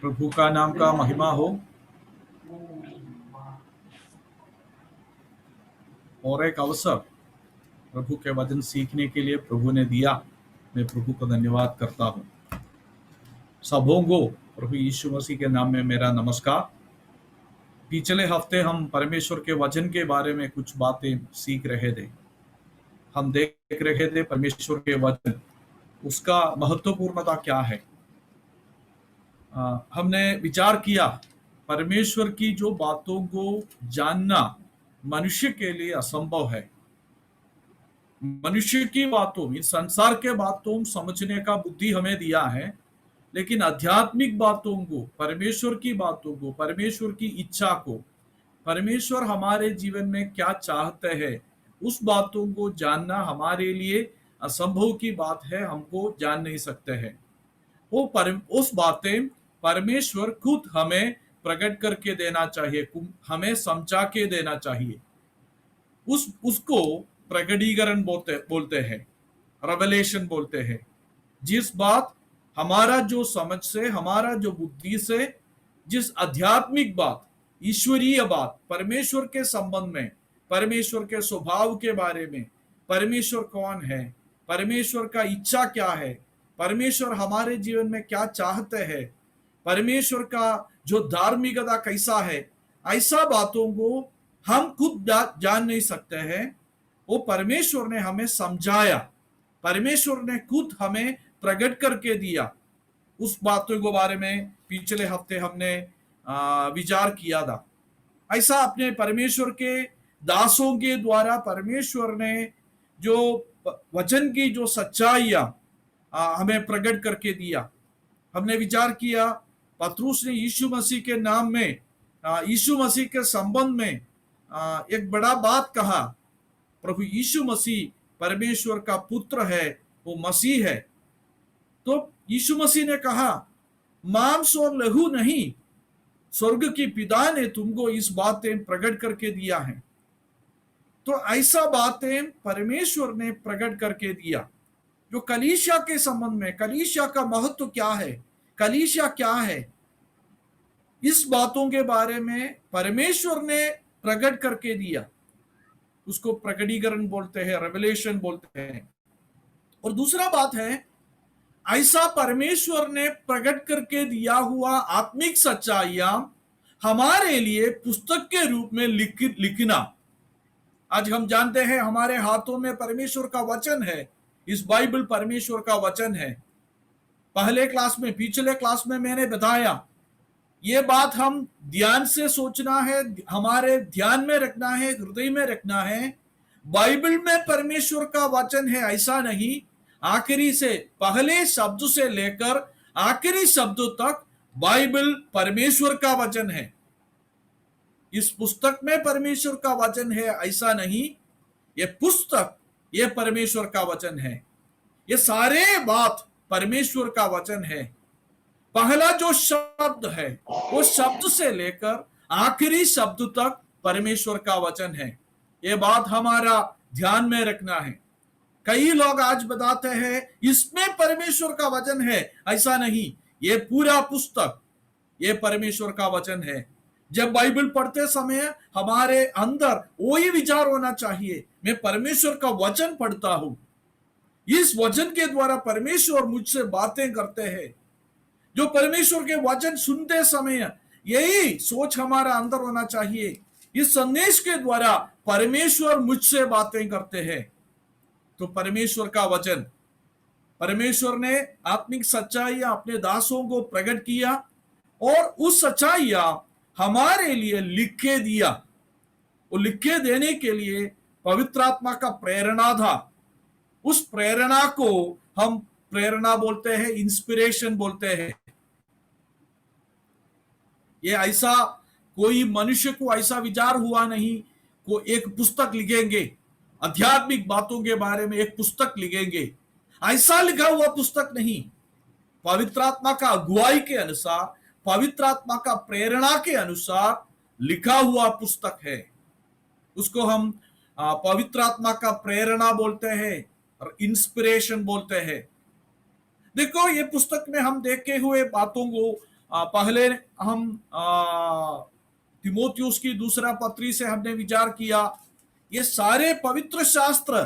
प्रभु का नाम का महिमा हो। और एक अवसर प्रभु के वचन सीखने के लिए प्रभु ने दिया। मैं प्रभु को धन्यवाद करता हूँ। सबों को प्रभु यीशु मसीह के नाम में मेरा नमस्कार। पिछले हफ्ते हम परमेश्वर के वचन के बारे में कुछ बातें सीख रहे थे। हम देख रहे थे परमेश्वर के वचन, उसका महत्वपूर्णता क्या है। हमने विचार किया परमेश्वर की जो बातों को जानना मनुष्य के लिए असंभव है। मनुष्य की बातों, इस संसार के बातों समझने का बुद्धि हमें दिया है, लेकिन आध्यात्मिक बातों को, परमेश्वर की बातों को, परमेश्वर की इच्छा को, परमेश्वर हमारे जीवन में क्या चाहते हैं, उस बातों को जानना हमारे लिए असंभव की बात है। हमको जान नहीं सकते हैं उस बातें परमेश्वर खुद हमें प्रकट करके देना चाहिए, हमें समझा के देना चाहिए। उसको प्रकटीकरण बोलते हैं, रेवलेशन बोलते हैं। जिस बात हमारा जो समझ से, हमारा जो बुद्धि से, जिस आध्यात्मिक बात, ईश्वरीय बात, परमेश्वर के संबंध में, परमेश्वर के स्वभाव के बारे में, परमेश्वर कौन है, परमेश्वर का इच्छा क्या है, परमेश्वर हमारे जीवन में क्या चाहते हैं, परमेश्वर का जो धार्मिकता कैसा है, ऐसा बातों को हम खुद जान नहीं सकते हैं। वो परमेश्वर ने हमें समझाया, परमेश्वर ने खुद हमें प्रकट करके दिया। उस बातों के बारे में पिछले हफ्ते हमने विचार किया था। ऐसा अपने परमेश्वर के दासों के द्वारा परमेश्वर ने जो वचन की जो सच्चाइयां हमें प्रकट करके दिया। हमने विचार किया पतरुस ने यीशु मसीह के नाम में, यीशु मसीह के संबंध में एक बड़ा बात कहा। प्रभु यीशु मसीह परमेश्वर का पुत्र है, वो मसीह है। तो यीशु मसीह ने कहा, मांस और लहू नहीं, स्वर्ग की पिता ने तुमको इस बातें प्रकट करके दिया है। तो ऐसा बातें परमेश्वर ने प्रकट करके दिया। जो कलीसिया के संबंध में, कलीसिया का महत्व क्या है, कलीसिया क्या है, इस बातों के बारे में परमेश्वर ने प्रकट करके दिया। उसको प्रकटीकरण बोलते हैं, रेवलेशन बोलते हैं। और दूसरा बात है, ऐसा परमेश्वर ने प्रकट करके दिया हुआ आत्मिक सच्चाइयां हमारे लिए पुस्तक के रूप में लिखना। आज हम जानते हैं हमारे हाथों में परमेश्वर का वचन है। इस बाइबल परमेश्वर का वचन है। पहले क्लास में, पिछले क्लास में मैंने बताया, ये बात हम ध्यान से सोचना है, हमारे ध्यान में रखना है, हृदय में रखना है। बाइबल में परमेश्वर का वचन है ऐसा नहीं, आखिरी से, पहले शब्द से लेकर आखिरी शब्द तक बाइबल परमेश्वर का वचन है। इस पुस्तक में परमेश्वर का वचन है ऐसा नहीं, ये पुस्तक, ये परमेश्वर का वचन है। ये सारे बात परमेश्वर का वचन है। पहला जो शब्द है वो शब्द से लेकर आखिरी शब्द तक परमेश्वर का वचन है। ये बात हमारा ध्यान में रखना है। कई लोग आज बताते हैं इसमें परमेश्वर का वचन है, ऐसा नहीं, ये पूरा पुस्तक, ये परमेश्वर का वचन है। जब बाइबल पढ़ते समय हमारे अंदर वही विचार होना चाहिए, मैं परमेश्वर का वचन पढ़ता हूं, इस वचन के द्वारा परमेश्वर मुझसे बातें करते हैं। जो परमेश्वर के वचन सुनते समय यही सोच हमारा अंदर होना चाहिए, इस संदेश के द्वारा परमेश्वर मुझसे बातें करते हैं। तो परमेश्वर का वचन, परमेश्वर ने आत्मिक सच्चाइयां अपने दासों को प्रकट किया और उस सच्चाइयां हमारे लिए लिखे दिया। वो लिखे देने के लिए पवित्र आत्मा का प्रेरणा था। उस प्रेरणा को हम प्रेरणा बोलते हैं, इंस्पिरेशन बोलते हैं। ये ऐसा कोई मनुष्य को ऐसा विचार हुआ नहीं को एक पुस्तक लिखेंगे, आध्यात्मिक बातों के बारे में एक पुस्तक लिखेंगे, ऐसा लिखा हुआ पुस्तक नहीं। पवित्र आत्मा का अगुवाई के अनुसार, पवित्र आत्मा का प्रेरणा के अनुसार लिखा हुआ पुस्तक है। उसको हम पवित्र आत्मा का प्रेरणा बोलते हैं और इंस्पिरेशन बोलते हैं। देखो, ये पुस्तक में हम देखे हुए बातों को पहले हम तिमोथियुस की दूसरा पत्री से हमने विचार किया, ये सारे पवित्र शास्त्र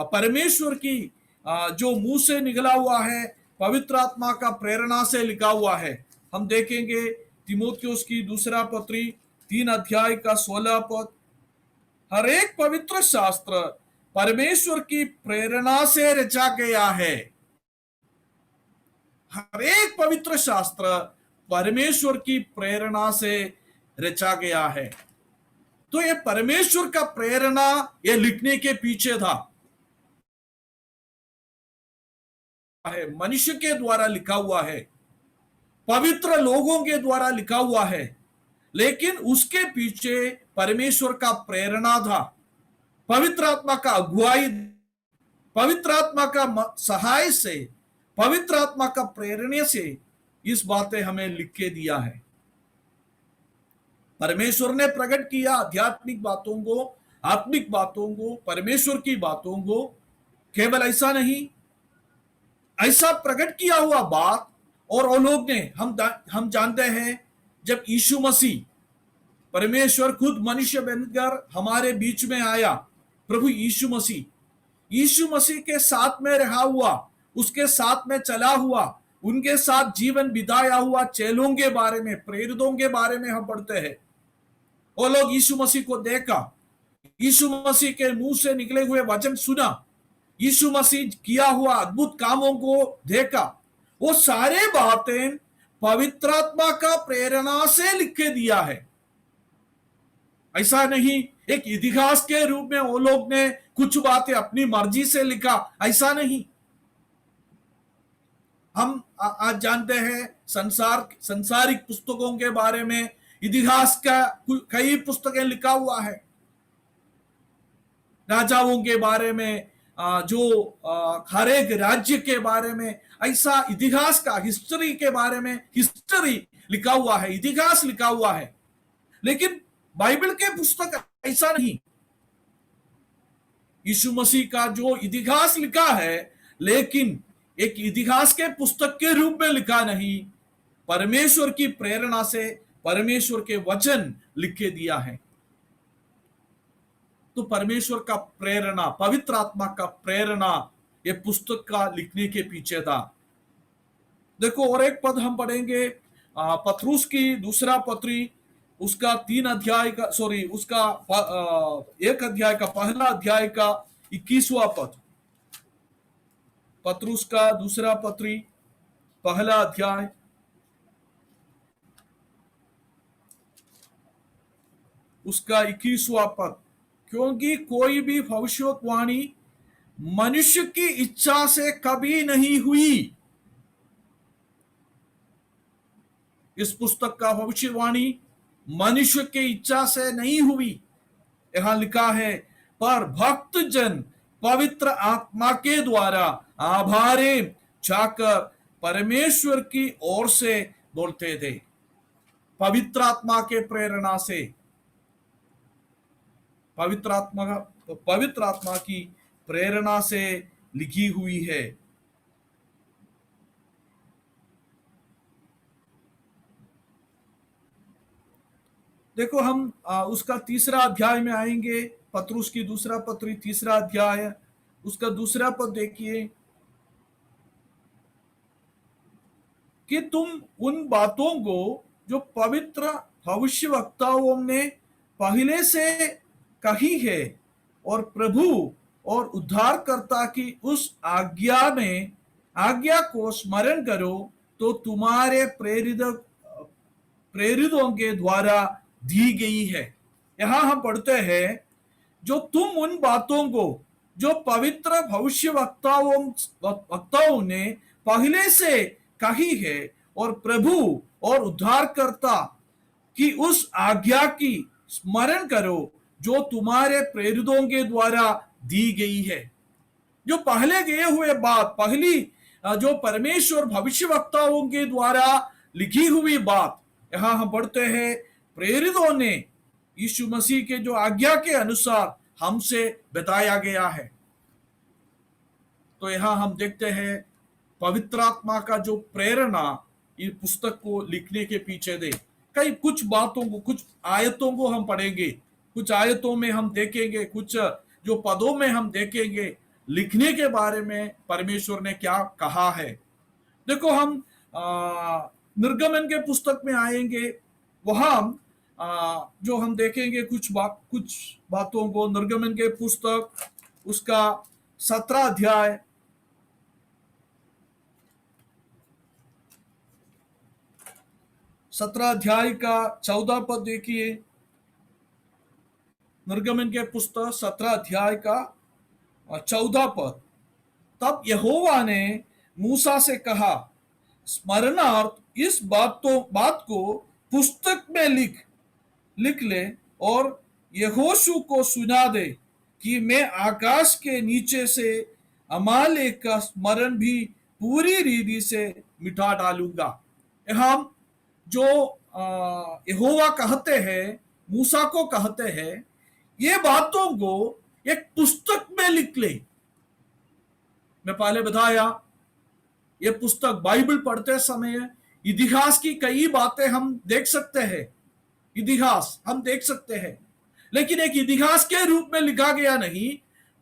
परमेश्वर की जो मुंह से निकला हुआ है, पवित्र आत्मा का प्रेरणा से लिखा हुआ है। हम देखेंगे तिमोथियुस की दूसरा पत्री 3 अध्याय का 16 पद, हर एक पवित्र शास्त्र परमेश्वर की प्रेरणा से रचा गया है। हर एक पवित्र शास्त्र परमेश्वर की प्रेरणा से रचा गया है। तो ये परमेश्वर का प्रेरणा ये लिखने के पीछे था, मनुष्य के द्वारा लिखा हुआ है, पवित्र लोगों के द्वारा लिखा हुआ है, लेकिन उसके पीछे परमेश्वर का प्रेरणा था, पवित्र आत्मा का अगुवाई, पवित्र आत्मा का सहाय से, पवित्र आत्मा का प्रेरणा से इस बातें हमें लिख के दिया है। परमेश्वर ने प्रकट किया आध्यात्मिक बातों को, आत्मिक बातों को, परमेश्वर की बातों को। केवल ऐसा नहीं, ऐसा प्रकट किया हुआ बात, और वो लोग ने हम जानते हैं जब यीशु मसीह परमेश्वर खुद मनुष्य बनकर हमारे बीच में आया, प्रभु यीशु मसीह के साथ में रहा हुआ, उसके साथ में चला हुआ, उनके साथ जीवन बिताया हुआ चेलों के बारे में, प्रेरितों के बारे में हम पढ़ते हैं। वो लोग यीशु मसीह को देखा, यीशु मसीह के मुंह से निकले हुए वचन सुना, यीशु मसीह किया हुआ अद्भुत कामों को देखा। वो सारे बातें पवित्र आत्मा का प्रेरणा से लिख के दिया है। ऐसा नहीं एक इतिहास के रूप में वो लोग ने कुछ बातें अपनी मर्जी से लिखा, ऐसा नहीं। हम आज जानते हैं संसारिक पुस्तकों के बारे में, इतिहास का कई पुस्तकें लिखा हुआ है, राजाओं के बारे में, जो हर एक राज्य के बारे में, ऐसा इतिहास का, हिस्ट्री के बारे में हिस्ट्री लिखा हुआ है, इतिहास लिखा हुआ है। लेकिन बाइबल के पुस्तक ऐसा नहीं। यीशु मसीह का जो इतिहास लिखा है, लेकिन एक इतिहास के पुस्तक के रूप में लिखा नहीं, परमेश्वर की प्रेरणा से परमेश्वर के वचन लिख के दिया है। तो परमेश्वर का प्रेरणा, पवित्र आत्मा का प्रेरणा ये पुस्तक का लिखने के पीछे था। देखो और एक पद हम पढ़ेंगे, पत्रुस की दूसरा पत्री, उसका 3 अध्याय का, सॉरी उसका 1 अध्याय का, पहला अध्याय का 21वां पद। पत्रुस का दूसरा पत्री, पहला अध्याय, उसका 21वां पद, क्योंकि कोई भी भविष्यवाणी मनुष्य की इच्छा से कभी नहीं हुई। इस पुस्तक का भविष्यवाणी मनुष्य की इच्छा से नहीं हुई। यहां लिखा है, पर भक्त जन पवित्र आत्मा के द्वारा आभारे जाकर परमेश्वर की ओर से बोलते थे। पवित्र आत्मा के प्रेरणा से, पवित्र आत्मा की प्रेरणा से लिखी हुई है। देखो हम उसका 3 अध्याय में आएंगे, पत्रुस की दूसरा पत्री 3 अध्याय, उसका 2 पद देखिए कि तुम उन बातों को जो पवित्र भविष्यवक्ताओं ने पहले से कही है और प्रभु और उद्धारकर्ता की उस आज्ञा को स्मरण करो, तो तुम्हारे प्रेरितों के द्वारा दी गई है। यहां हम पढ़ते हैं, जो तुम उन बातों को जो पवित्र वक्ताओं ने पहले से कही है और प्रभु और उद्धारकर्ता की उस आज्ञा की स्मरण करो, जो तुम्हारे प्रेरितों के द्वारा दी गई है। जो पहले गए हुए बात, पहली जो परमेश्वर भविष्यवक्ताओं के द्वारा लिखी हुई बात, यहां हम पढ़ते हैं प्रेरितों ने यीशु मसीह के जो आज्ञा के अनुसार हमसे बताया गया है। तो यहां हम देखते हैं पवित्र आत्मा का जो प्रेरणा इस पुस्तक को लिखने के पीछे थे। कई कुछ बातों को, कुछ आयतों को हम पढ़ेंगे, कुछ आयतों में हम देखेंगे, कुछ जो पदों में हम देखेंगे लिखने के बारे में परमेश्वर ने क्या कहा है। देखो हम निर्गमन के पुस्तक में आएंगे, वहां जो हम देखेंगे कुछ बातों को। निर्गमन के पुस्तक उसका 17 अध्याय, 17 अध्याय का 14 पद देखिए। निर्गमन के पुस्तक 17 अध्याय का 14 पद। तब यहोवा ने मूसा से कहा, स्मरणार्थ इस बात को पुस्तक में लिख ले और यहोशू को सुना दे कि मैं आकाश के नीचे से अमालेक का स्मरण भी पूरी रीति से मिटा डालूंगा। हम जो यहोवा कहते हैं, मूसा को कहते हैं, ये बातों को एक पुस्तक में लिख ले। मैं पहले बताया, ये पुस्तक बाइबल पढ़ते समय इतिहास की कई बातें हम देख सकते हैं, इतिहास हम देख सकते हैं, लेकिन एक इतिहास के रूप में लिखा गया नहीं,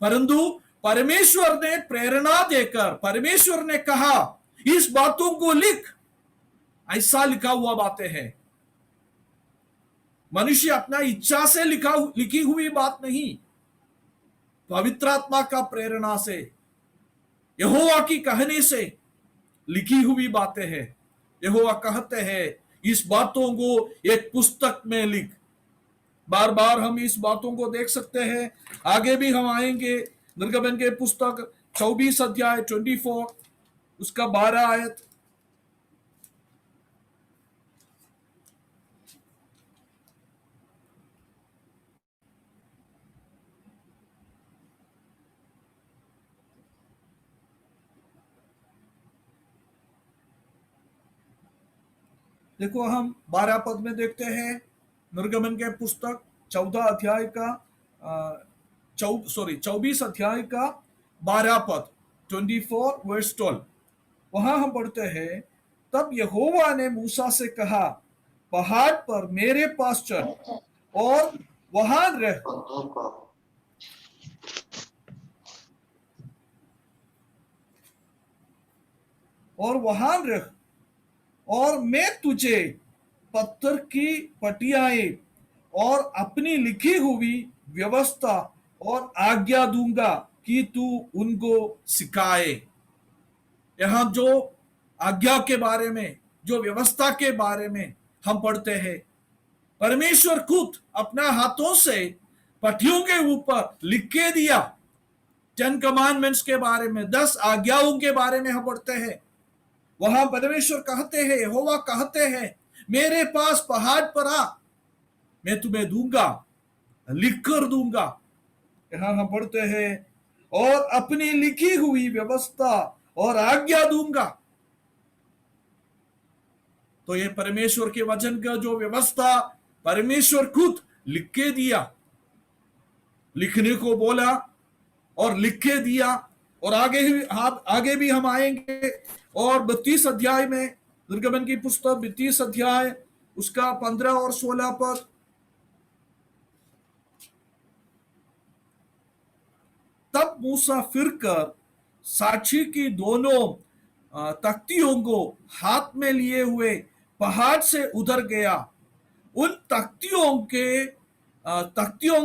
परंतु परमेश्वर ने प्रेरणा देकर, परमेश्वर ने कहा इस बातों को लिख, ऐसा लिखा हुआ बातें हैं। मनुष्य अपना इच्छा से लिखी हुई बात नहीं, पवित्र आत्मा का प्रेरणा से, यहोवा की कहने से लिखी हुई बातें हैं। यहोवा कहते हैं इस बातों को एक पुस्तक में लिख। बार बार हम इस बातों को देख सकते हैं। आगे भी हम आएंगे, निर्गमन के पुस्तक 24 अध्याय 24 उसका 12 आयत। देखो हम 12 पद में देखते हैं, निर्गमन के पुस्तक 14 अध्याय का 24 अध्याय का 12 पद, 24 वर्स 12। वहां हम पढ़ते हैं, तब यहोवा ने मूसा से कहा, पहाड़ पर मेरे पास चल और वहां रह, और मैं तुझे पत्थर की पटियाएं और अपनी लिखी हुई व्यवस्था और आज्ञा दूंगा कि तू उनको सिखाए। यहां जो आज्ञा के बारे में, जो व्यवस्था के बारे में हम पढ़ते हैं, परमेश्वर खुद अपना हाथों से पटियों के ऊपर लिख के दिया। 10 कमांडमेंट्स के बारे में, 10 आज्ञाओं के बारे में हम पढ़ते हैं। वहां परमेश्वर कहते हैं, यहोवा कहते हैं, मेरे पास पहाड़ पर आ, मैं तुम्हें दूंगा, लिख कर दूंगा। यहां हम पढ़ते हैं, और अपनी लिखी हुई व्यवस्था और आज्ञा दूंगा। तो ये परमेश्वर के वचन का जो व्यवस्था परमेश्वर खुद लिख के दिया, लिखने को बोला और लिख के दिया। और आगे भी हम आएंगे, और 32 अध्याय में, निर्गमन की पुस्तक 32 अध्याय उसका 15 और 16 पद। तब मूसा फिरकर साक्षी की दोनों तख्तियों को हाथ में लिए हुए पहाड़ से उतर गया। उन तख्तियों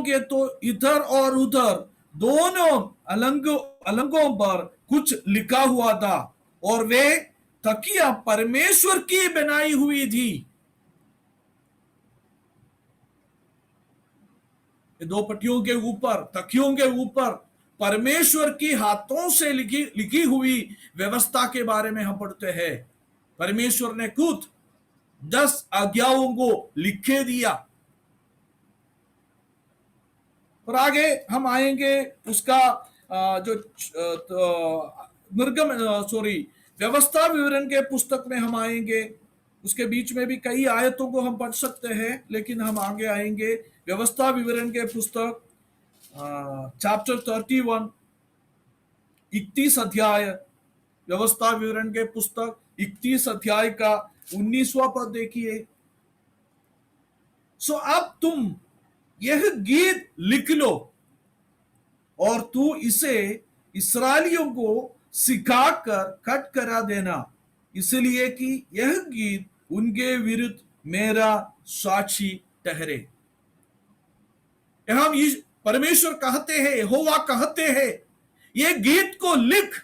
के तो इधर और उधर दोनों अलंगों पर कुछ लिखा हुआ था, और वे तकिया परमेश्वर की बनाई हुई थी। दो पट्टियों के ऊपर, तकियों के ऊपर परमेश्वर की हाथों से लिखी हुई व्यवस्था के बारे में हम पढ़ते हैं। परमेश्वर ने खुद 10 आज्ञाओं को लिखे दिया। और आगे हम आएंगे, उसका जो व्यवस्था विवरण के पुस्तक में हम आएंगे। उसके बीच में भी कई आयतों को हम पढ़ सकते हैं, लेकिन हम आगे आएंगे व्यवस्था विवरण के पुस्तक चैप्टर 31, 31 अध्याय, व्यवस्था विवरण के पुस्तक 31 अध्याय का 19वां पद देखिए। सो अब तुम यह गीत लिख लो और तू इसे इस्राएलियों को सिखाकर खट करा देना, इसलिए कि यह गीत उनके विरुद्ध मेरा साक्षी ठहरे। हम परमेश्वर कहते हैं, यहोवा कहते हैं, ये गीत को लिख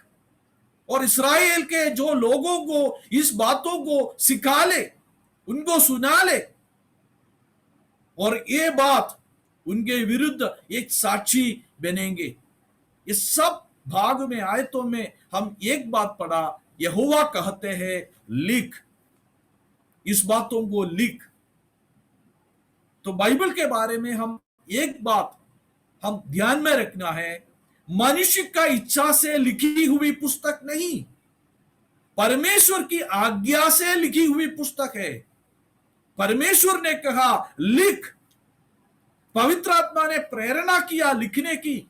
और इस्राएल के जो लोगों को इस बातों को सिखा ले, उनको सुना ले, और ये बात उनके विरुद्ध एक साक्षी बनेंगे। इस सब भाग में, आयतों में हम एक बात पढ़ा, यहोवा कहते हैं लिख, इस बातों को लिख। तो बाइबल के बारे में हम एक बात हम ध्यान में रखना है, मनुष्य का इच्छा से लिखी हुई पुस्तक नहीं, परमेश्वर की आज्ञा से लिखी हुई पुस्तक है। परमेश्वर ने कहा लिख, पवित्र आत्मा ने प्रेरणा किया लिखने की।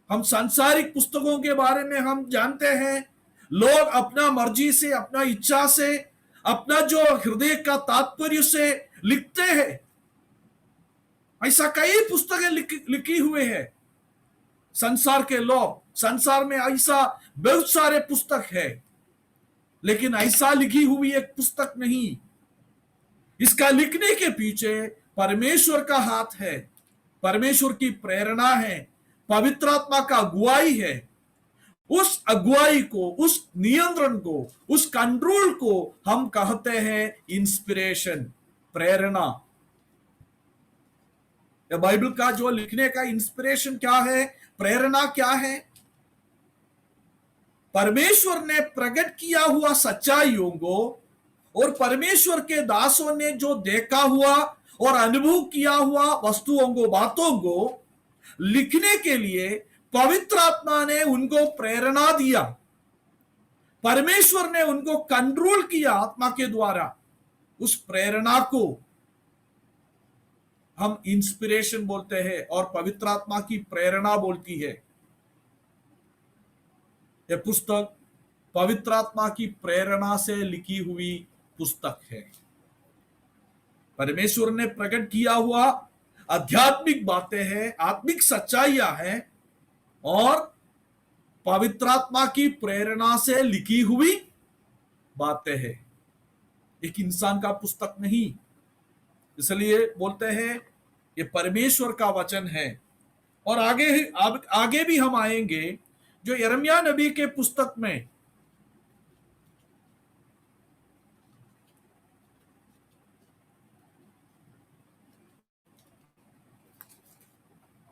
हम सांसारिक पुस्तकों के बारे में हम जानते हैं, लोग अपना मर्जी से, अपना इच्छा से, अपना जो हृदय का तात्पर्य से लिखते हैं। ऐसा कई पुस्तकें लिखी हुए हैं संसार के लोग, संसार में ऐसा बहुत सारे पुस्तक है, लेकिन ऐसा लिखी हुई एक पुस्तक नहीं। इसका लिखने के पीछे परमेश्वर का हाथ है, परमेश्वर की प्रेरणा है, पवित्र आत्मा का अगुवाई है। उस अगुवाई को, उस नियंत्रण को, उस कंट्रोल को हम कहते हैं इंस्पिरेशन, प्रेरणा। बाइबल का जो लिखने का इंस्पिरेशन क्या है, प्रेरणा क्या है? परमेश्वर ने प्रकट किया हुआ सच्चाइयों को और परमेश्वर के दासों ने जो देखा हुआ और अनुभव किया हुआ वस्तुओं को, बातों को लिखने के लिए पवित्र आत्मा ने उनको प्रेरणा दिया। परमेश्वर ने उनको कंट्रोल किया आत्मा के द्वारा। उस प्रेरणा को हम इंस्पिरेशन बोलते हैं और पवित्र आत्मा की प्रेरणा बोलती है। यह पुस्तक पवित्र आत्मा की प्रेरणा से लिखी हुई पुस्तक है। परमेश्वर ने प्रकट किया हुआ आध्यात्मिक बातें हैं, आत्मिक सच्चाइयां हैं, और पवित्र आत्मा की प्रेरणा से लिखी हुई बातें हैं। एक इंसान का पुस्तक नहीं, इसलिए बोलते हैं ये परमेश्वर का वचन है। और आगे भी हम आएंगे, जो यिर्मयाह नबी के पुस्तक में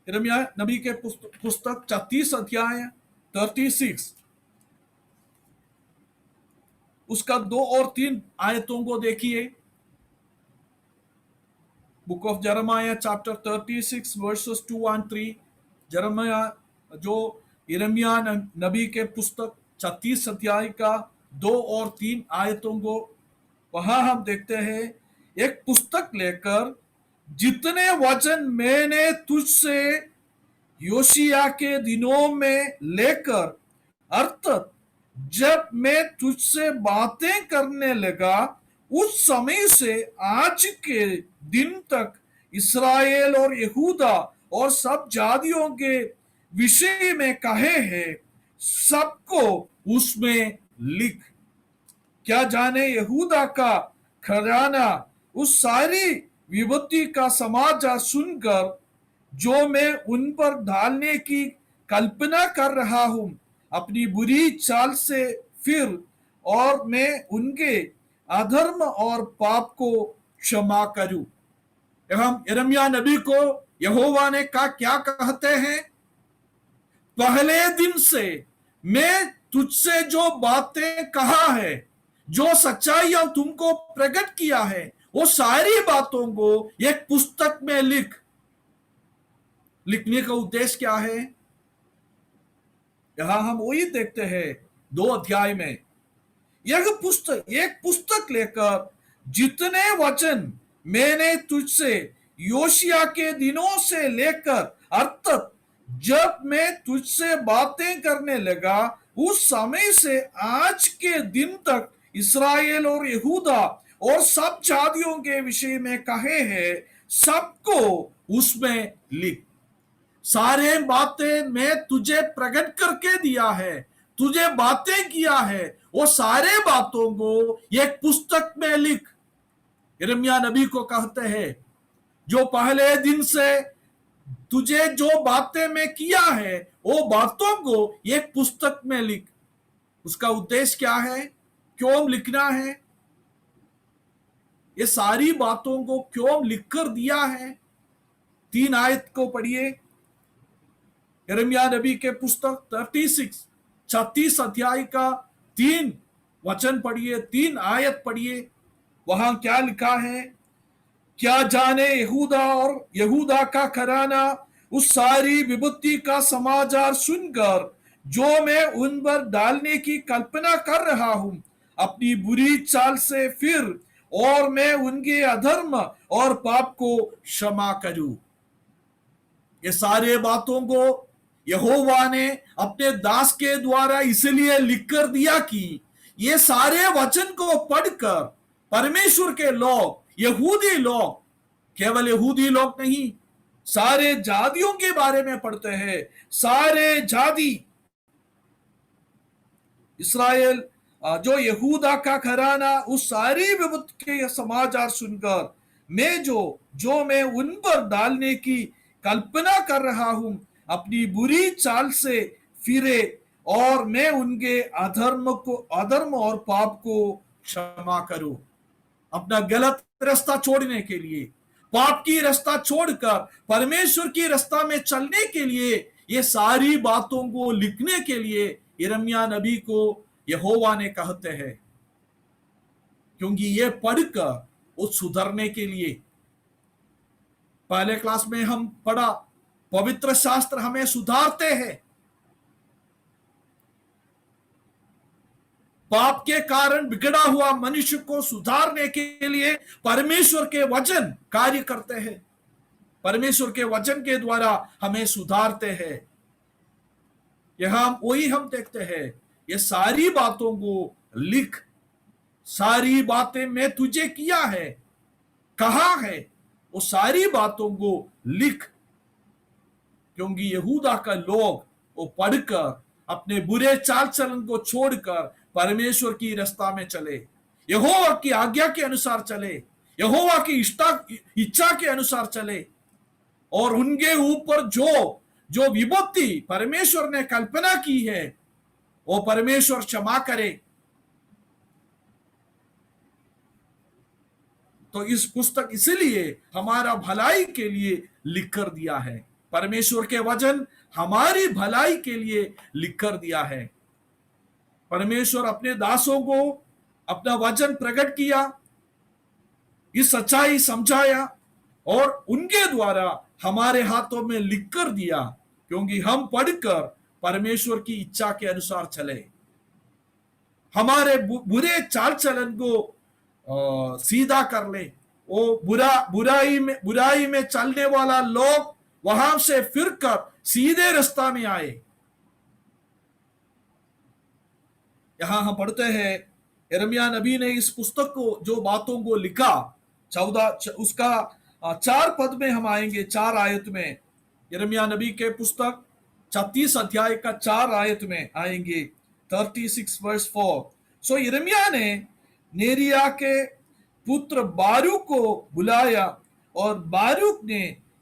यिर्मयाह नबी के पुस्तक 34 अध्याय 36, उसका 2 और 3 आयतों को देखिए। Book of Jeremiah chapter 36 verses 2 and 3। Jeremiah जो यिर्मयाह नबी के पुस्तक 36 अध्याय का 2 और 3 आयतों को, वहां हम देखते हैं, एक पुस्तक लेकर जितने वचन मैंने तुझसे योशिया के दिनों में लेकर, अर्थात जब मैं तुझसे बातें करने लगा उस समय से आज के दिन तक इस्राएल और यहूदा और सब जातियों के विषय में कहे हैं, सबको उसमें लिख। क्या जाने यहूदा का खजाना उस सारी विपत्ति का समाचार सुनकर जो मैं उन पर डालने की कल्पना कर रहा हूं, अपनी बुरी चाल से फिर और मैं उनके अधर्म और पाप को क्षमा करूं। हम यिर्मयाह नबी को यहोवा ने क्या कहते हैं? पहले दिन से मैं तुझसे जो बातें कहा है, जो सच्चाइयां तुमको प्रकट किया है, वो सारी बातों को एक पुस्तक में लिख। लिखने का उद्देश्य क्या है? यहां हम वही देखते हैं 2 अध्याय में, एक पुस्तक लेकर जितने वचन मैंने तुझसे योशिया के दिनों से लेकर, अर्थात जब मैं तुझसे बातें करने लगा उस समय से आज के दिन तक इस्राएल और यहूदा और सब जातियों के विषय में कहे हैं, सबको उसमें लिख। सारे बातें मैं तुझे प्रकट करके दिया है, तुझे बातें किया है, वो सारे बातों को एक पुस्तक में लिख। यिर्मयाह नबी को कहते हैं, जो पहले दिन से तुझे जो बातें मैं किया है वो बातों को एक पुस्तक में लिख। उसका उद्देश्य क्या है, क्यों लिखना है, ये सारी बातों को क्यों लिखकर दिया है। 3 आयत को पढ़िए, यिर्मयाह नबी के पुस्तक 36 अध्याय का 3 वचन पढ़िए, 3 आयत पढ़िए। वहां क्या लिखा है, क्या जाने यहूदा और यहूदा का घराना उस सारी विपत्ति का समाचार सुनकर जो मैं उन पर डालने की कल्पना कर रहा हूं, अपनी बुरी चाल से फिर और मैं उनके अधर्म और पाप को क्षमा करूं। ये सारे बातों को यहोवा ने अपने दास के द्वारा इसलिए लिखकर दिया कि ये सारे वचन को पढ़कर परमेश्वर के लोग, यहूदी लोग, केवल यहूदी लोग नहीं, सारे जातियों के बारे में पढ़ते हैं। सारे जाति, इस्राएल, जो यहूदा का घराना उस सारी विपत्ति के समाचार सुनकर मैं उन पर डालने की कल्पना कर रहा हूं, अपनी बुरी चाल से फिरे और मैं उनके अधर्म और पाप को क्षमा करूं। अपना गलत रास्ता छोड़ने के लिए, पाप की रास्ता छोड़कर परमेश्वर की रास्ता में चलने के लिए, ये सारी बातों को लिखने के लिए यिर्मयाह नबी को यहोवा ने कहते हैं, क्योंकि ये पढ़कर वो सुधरने के लिए। पहले क्लास में हम पढ़ा, पवित्र शास्त्र हमें सुधारते हैं। पाप के कारण बिगड़ा हुआ मनुष्य को सुधारने के लिए परमेश्वर के वचन कार्य करते हैं, परमेश्वर के वचन के द्वारा हमें सुधारते हैं। यहां वही हम देखते हैं, ये सारी बातों को लिख, सारी बातें मैं तुझे किया है, कहा है, वो सारी बातों को लिख, क्योंकि यहूदा का लोग वो पढ़कर अपने बुरे चाल चलन को छोड़कर परमेश्वर की रास्ता में चले, यहोवा की आज्ञा के अनुसार चले, यहोवा की इच्छा के अनुसार चले, और उनके ऊपर जो विपत्ति परमेश्वर ने कल्पना की है वो परमेश्वर क्षमा करे। तो इस पुस्तक इसलिए हमारा भलाई के लिए लिख कर दिया है, परमेश्वर के वचन हमारी भलाई के लिए लिख कर दिया है। परमेश्वर अपने दासों को अपना वचन प्रकट किया, इस सच्चाई समझाया और उनके द्वारा हमारे हाथों में लिख कर दिया, क्योंकि हम पढ़कर परमेश्वर की इच्छा के अनुसार चले, हमारे बुरे चाल चलन को सीधा कर ले। वो बुराई में चलने वाला लोग वहां से फिरकर सीधे रास्ता में आए। यहां हम पढ़ते हैं, यिर्मयाह नबी ने इस पुस्तक को, जो बातों को लिखा, 14 उसका 4 पद में हम आएंगे, 4 आयत में, यिर्मयाह नबी के पुस्तक 36 अध्याय का 4 आयत में आएंगे, 36 वर्स 4। सो यिर्मयाह ने नेरिया के पुत्र बारूक को बुलाया और बारूक ने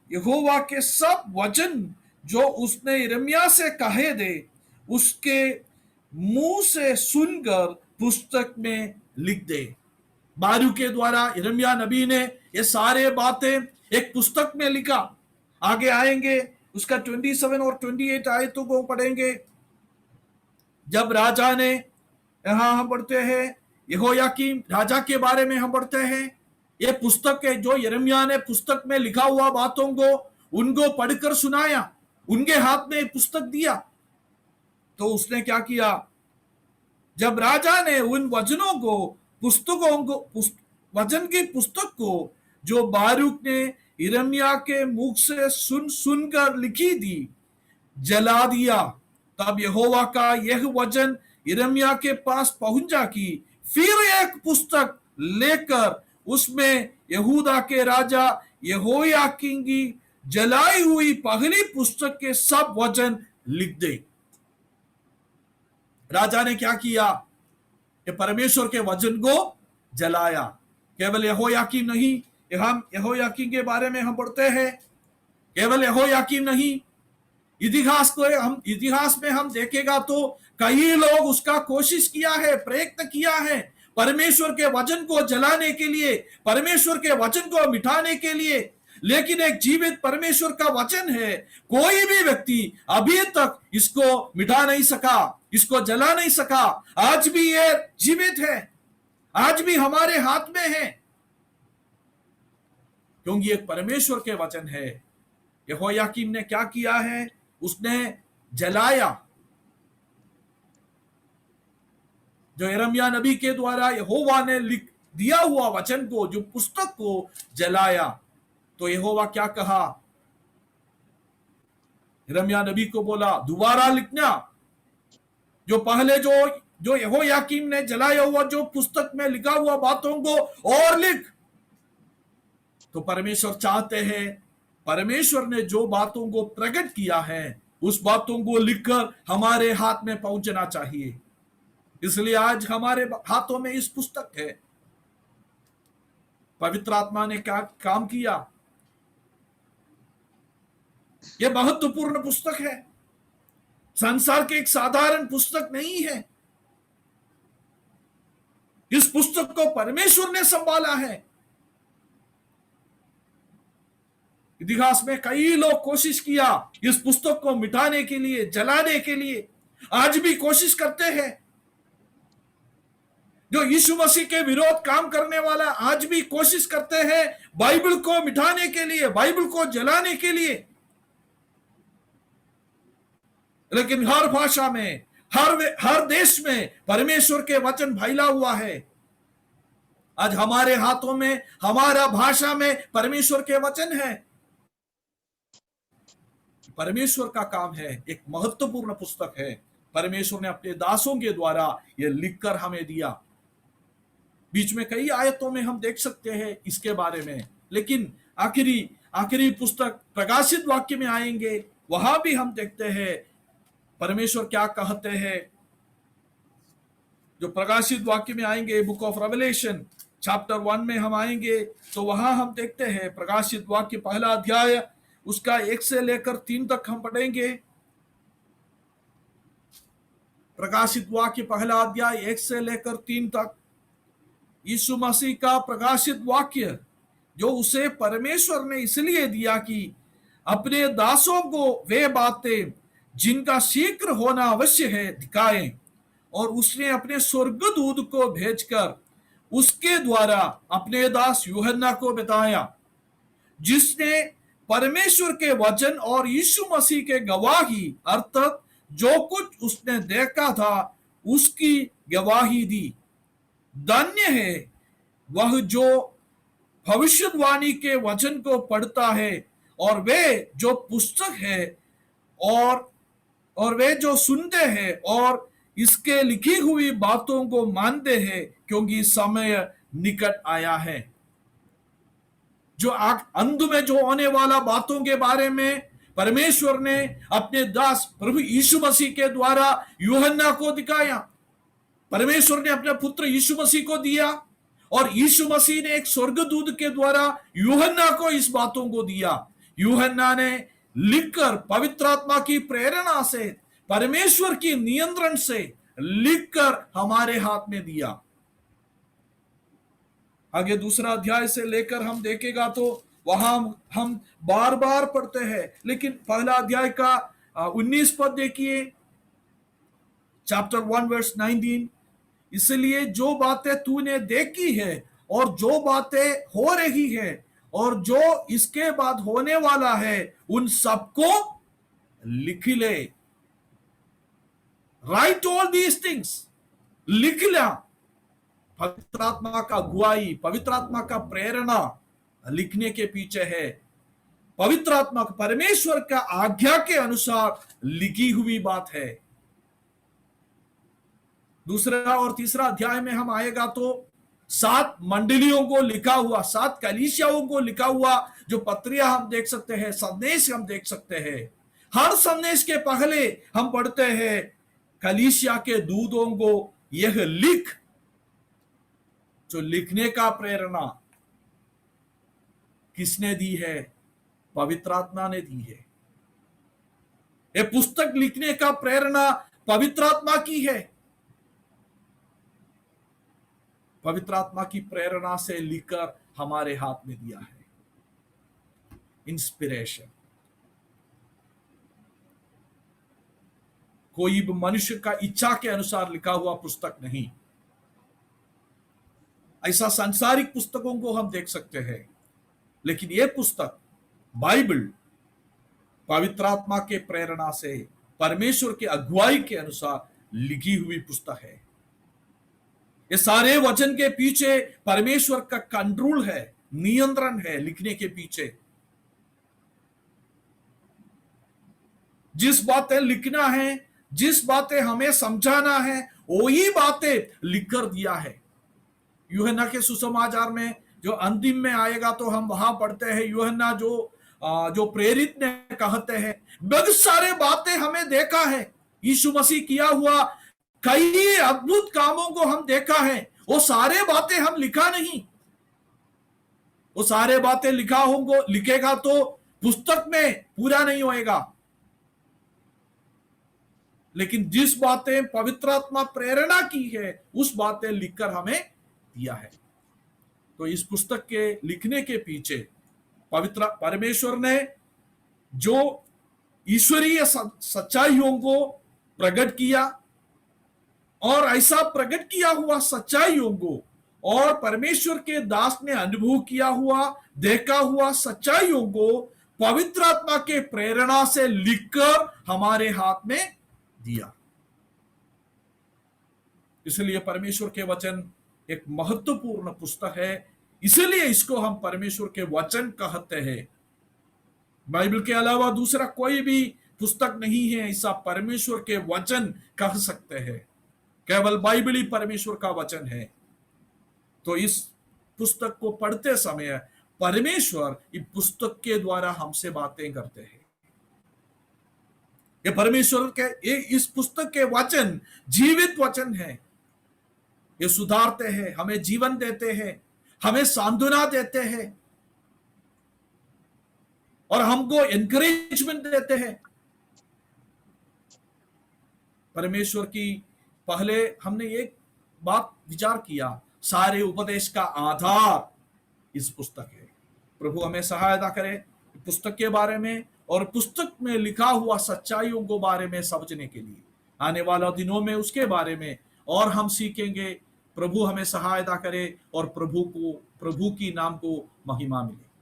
यहोवा के सब वचन जो उसने यिर्मयाह से कहे थे उसके मुंह से सुनकर पुस्तक में लिख दे। बारूक के द्वारा यिर्मयाह नबी ने ये सारे बातें एक पुस्तक में लिखा। आगे आएंगे, उसका 27 और 28 आयतों को पढ़ेंगे। जब राजा ने, यहां हम पढ़ते हैं, यहोयाकीम राजा के बारे में हम पढ़ते हैं, ये पुस्तक है जो यिर्मयाह ने पुस्तक में लिखा हुआ बातों को उनको पढ़कर सुनाया, उनके हाथ में पुस्तक दिया। तो उसने क्या किया, जब राजा ने उन वचनों को, वचन की पुस्तक को जो बारूक ने यिर्मयाह के मुख से सुनकर लिखी थी जला दिया, तब यहोवा का यह वचन यिर्मयाह के पास पहुंचा कि फिर एक पुस्तक लेकर उसमें यहूदा के राजा यहोयाकीम की जलाई हुई पहली पुस्तक के सब वचन लिख दे। राजा ने क्या किया? ये परमेश्वर के वचन को जलाया। केवल यहोयाकीम नहीं, हम यहोयाकीम के बारे में हम पढ़ते हैं, केवल यहोयाकीम नहीं, इतिहास में हम देखेगा तो कई लोग उसका कोशिश किया है, प्रयत्न किया है, परमेश्वर के वचन को जलाने के लिए, परमेश्वर के वचन को मिटाने के लिए। लेकिन एक जीवित परमेश्वर का वचन है, कोई भी व्यक्ति अभी तक इसको मिटा नहीं सका, इसको जला नहीं सका। आज भी ये जीवित है, आज भी हमारे हाथ में है, क्योंकि एक परमेश्वर के वचन है। यहोयाकीम ने क्या किया है? उसने जलाया। जो यिर्मयाह नबी के द्वारा यहोवा ने लिख दिया हुआ वचन को, जो पुस्तक को जलाया। तो यहोवा क्या कहा? यिर्मयाह नबी को बोला दोबारा लिखना, जो पहले जो यहोयाकीम ने जलाया हुआ जो पुस्तक में लिखा हुआ बातों को और लिख। तो परमेश्वर चाहते हैं, परमेश्वर ने जो बातों को प्रकट किया है उस बातों को लिखकर हमारे हाथ में पहुंचना चाहिए। इसलिए आज हमारे हाथों में इस पुस्तक है। पवित्र आत्मा ने क्या काम किया? यह महत्वपूर्ण पुस्तक है, संसार की एक साधारण पुस्तक नहीं है। इस पुस्तक को परमेश्वर ने संभाला है। इतिहास में कई लोग कोशिश किया इस पुस्तक को मिटाने के लिए, जलाने के लिए, आज भी कोशिश करते हैं। जो यीशु मसीह के विरोध काम करने वाला आज भी कोशिश करते हैं बाइबल को मिटाने के लिए, बाइबल को जलाने के लिए। लेकिन हर भाषा में, हर देश में परमेश्वर के वचन फैला हुआ है। आज हमारे हाथों में, हमारा भाषा में परमेश्वर के वचन है। परमेश्वर का काम है, एक महत्वपूर्ण पुस्तक है। परमेश्वर ने अपने दासों के द्वारा यह लिखकर हमें दिया। बीच में कई आयतों में हम देख सकते हैं इसके बारे में, लेकिन आखिरी पुस्तक प्रकाशित वाक्य में आएंगे, वहां भी हम देखते हैं परमेश्वर क्या कहते हैं। जो प्रकाशित वाक्य में आएंगे, बुक ऑफ रेवलेशन चैप्टर 1 में हम आएंगे तो वहां हम देखते हैं प्रकाशित वाक्य पहला अध्याय उसका 1 से लेकर 3 तक हम पढ़ेंगे। प्रकाशित वाक्य पहला अध्याय 1 से लेकर 3 तक यीशु मसीह का प्रकाशित वाक्य जो उसे परमेश्वर ने इसलिए दिया कि अपने दासों को वे बातें जिनका शीघ्र होना अवश्य है दिखाएं। और उसने अपने स्वर्गदूत को भेजकर उसके द्वारा अपने दास यूहन्ना को बताया, जिसने परमेश्वर के वचन और यीशु मसीह के गवाही अर्थात जो कुछ उसने देखा था उसकी गवाही दी। धन्य है वह जो भविष्यवाणी के वचन को पढ़ता है और वे जो पुस्तक है और वे जो सुनते हैं और इसके लिखी हुई बातों को मानते हैं, क्योंकि समय निकट आया है। जो अंत में जो होने वाला बातों के बारे में परमेश्वर ने अपने दास प्रभु यीशु मसीह के द्वारा यूहन्ना को दिखाया। परमेश्वर ने अपने पुत्र यीशु मसीह को दिया और यीशु मसीह ने एक स्वर्गदूत के द्वारा यूहन्ना को इस बातों को दिया। यूहन्ना ने लिखकर पवित्र आत्मा की प्रेरणा से, परमेश्वर की नियंत्रण से लिखकर हमारे हाथ में दिया। आगे दूसरा अध्याय से लेकर हम देखेगा तो वहां हम बार बार पढ़ते हैं, लेकिन पहला अध्याय का 19 पद देखिए, चैप्टर 1 वर्स 19। इसलिए जो बातें तूने देखी है और जो बातें हो रही है और जो इसके बाद होने वाला है उन सबको लिख ले। राइट ऑल दीज थिंग्स, लिख ला। पवित्र आत्मा का गुआई, पवित्र आत्मा का प्रेरणा लिखने के पीछे है। पवित्र आत्मा परमेश्वर का आज्ञा के अनुसार लिखी हुई बात है। दूसरा और तीसरा अध्याय में हम आएगा तो 7 मंडलियों को लिखा हुआ, 7 कलीसियाओं को लिखा हुआ जो पत्रियां हम देख सकते हैं, संदेश हम देख सकते हैं। हर संदेश के पहले हम पढ़ते हैं कलीसिया के दूतों को यह लिख, जो लिखने का प्रेरणा किसने दी है? पवित्र आत्मा ने दी है। ये पुस्तक लिखने का प्रेरणा पवित्र आत्मा की है। पवित्र आत्मा की प्रेरणा से लिखकर हमारे हाथ में दिया है। इंस्पिरेशन कोई भी मनुष्य का इच्छा के अनुसार लिखा हुआ पुस्तक नहीं। ऐसा सांसारिक पुस्तकों को हम देख सकते हैं, लेकिन यह पुस्तक बाइबल पवित्र आत्मा के प्रेरणा से परमेश्वर के अगुवाई के अनुसार लिखी हुई पुस्तक है। ये सारे वचन के पीछे परमेश्वर का कंट्रोल है, नियंत्रण है। लिखने के पीछे जिस बातें लिखना है, जिस बातें हमें समझाना है, वही बातें लिखकर दिया है। यूहन्ना के सुसमाचार में जो अंतिम में आएगा तो हम वहां पढ़ते हैं, यूहन्ना जो प्रेरित ने कहते हैं, बहुत सारे बातें हमें देखा है, यीशु मसीह किया हुआ कई अद्भुत कामों को हम देखा है। वो सारे बातें हम लिखा नहीं, वो सारे बातें लिखेगा तो पुस्तक में पूरा नहीं होएगा। लेकिन जिस बातें पवित्र आत्मा प्रेरणा की है, उस बातें लिखकर हमें दिया है। तो इस पुस्तक के लिखने के पीछे पवित्र परमेश्वर ने जो ईश्वरीय सच्चाइयों को प्रकट किया, और ऐसा प्रकट किया हुआ सच्चाइयों को और परमेश्वर के दास ने अनुभव किया हुआ, देखा हुआ सच्चाइयों को पवित्र आत्मा के प्रेरणा से लिखकर हमारे हाथ में दिया। इसलिए परमेश्वर के वचन एक महत्वपूर्ण पुस्तक है, इसलिए इसको हम परमेश्वर के वचन कहते हैं। बाइबल के अलावा दूसरा कोई भी पुस्तक नहीं है ऐसा परमेश्वर के वचन कह सकते हैं। केवल बाइबल ही परमेश्वर का वचन है। तो इस पुस्तक को पढ़ते समय परमेश्वर इस पुस्तक के द्वारा हमसे बातें करते हैं। ये परमेश्वर के इस पुस्तक के वचन जीवित वचन है। ये सुधारते हैं, हमें जीवन देते हैं, हमें सांत्वना देते हैं और हमको एनकरेजमेंट देते हैं। परमेश्वर की पहले हमने एक बात विचार किया, सारे उपदेश का आधार इस पुस्तक है। प्रभु हमें सहायता करे पुस्तक के बारे में और पुस्तक में लिखा हुआ सच्चाइयों को बारे में समझने के लिए। आने वाला दिनों में उसके बारे में और हम सीखेंगे। प्रभु हमें सहायता करे और प्रभु की नाम को महिमा मिले।